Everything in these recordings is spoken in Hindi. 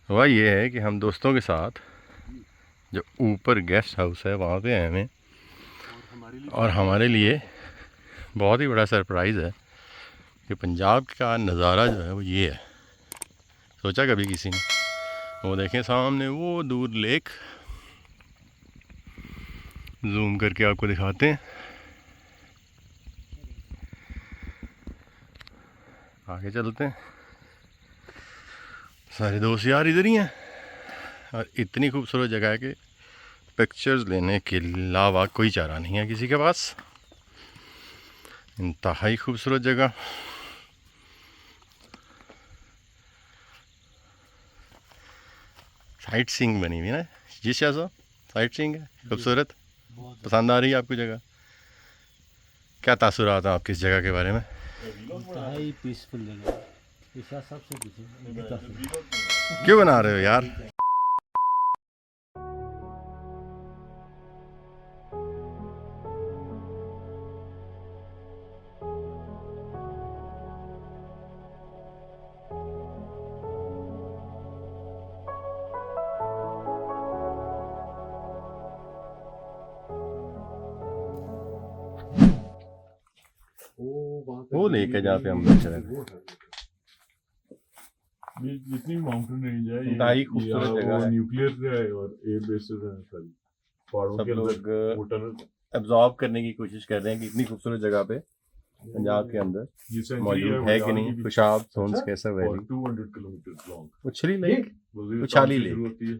हुआ ये है कि हम दोस्तों के साथ जो ऊपर गेस्ट हाउस है वहाँ पे आए हैं और हमारे लिए बहुत ही बड़ा सरप्राइज़ है कि पंजाब का नज़ारा जो है वो ये है। सोचा कभी किसी ने? वो देखें सामने वो दूर लेक, जूम करके आपको दिखाते हैं। आगे चलते हैं। सारे दोस्त यार इधर ही हैं और इतनी खूबसूरत जगह है कि पिक्चर्स लेने के अलावा कोई चारा नहीं है किसी के पास। इंतहाई खूबसूरत जगह। साइट सीइंग बनी हुई ना जी शाह साहब, साइट सीइंग है खूबसूरत। पसंद आ रही है आपको जगह? क्या तासुरात हैं आपकी इस जगह के बारे में? इंतहाई पीसफुल जगह है। ईशा सबसे पूछे क्यों बना रहे हो यार? वो लेके जहाँ पे हम बैठ रहे हैं, ये जितनी माउंटेन रेंज है इंतहाई ये खूबसूरत जगह है। न्यूक्लियर है और एयर बेसेस हैं सारी पहाड़ों सब के लोग अंदर वो टनल एब्जॉर्ब करने की कोशिश कर रहे हैं कि इतनी खूबसूरत जगह पे पंजाब के अंदर ये सेंचुरी मौजूद है कि नहीं। खुशाब सोन्स कैसा वैली, 200 किलोमीटर लॉन्ग उछली लेक, वजीर उछाली से लेक। शुरू होती है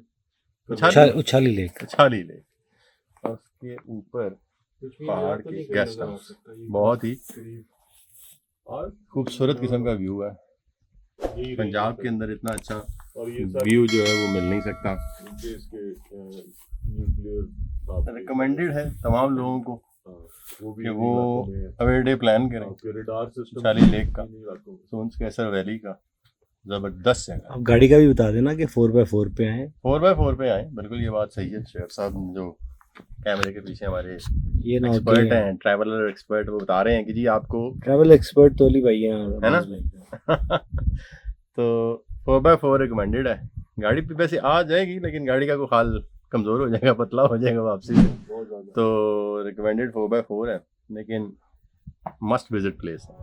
उछाली लेक। उछाली लेक और उसके ऊपर पहाड़ के गेस्ट हाउस। बहुत ही खूबसूरत किस्म का व्यू है। पंजाब के अंदर इतना अच्छा और ये व्यू जो है वो मिल नहीं सकता। इसके न्यूक्लियर रिकमेंडेड है तमाम लोगों को वो भी कि वो अवे डे प्लान करें रेडार सिस्टम उछाली लेक का, सोन्स कैसर वैली का। ज़बरदस्त जगह। अब गाड़ी का भी बता देना कि 4x4 पे आए। 4x4 पे आए, बिल्कुल ये बात सही है। शेख साहब जो कैमरे के पीछे हमारे ये ना एक्सपर्ट हैं, ट्रैवलर एक्सपर्ट, वो बता रहे हैं कि जी आपको ट्रैवल एक्सपर्ट तो अली भाई है ना तो 4x4 रिकमेंडेड है। गाड़ी पे वैसे आ जाएगी लेकिन गाड़ी का कोई हाल कमज़ोर हो जाएगा, पतला हो जाएगा वापसी में, तो रिकमेंडेड 4x4 है लेकिन मस्ट विजिट प्लेस है।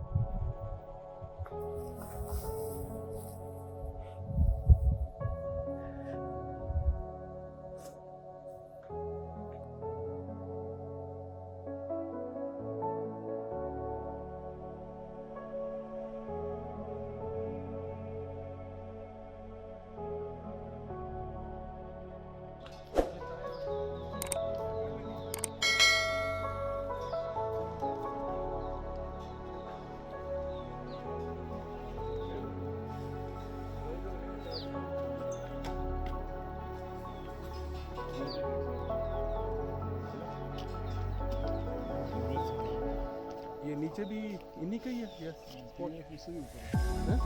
ये नीचे भी इन्हीं का ही है या इससे भी ऊपर है?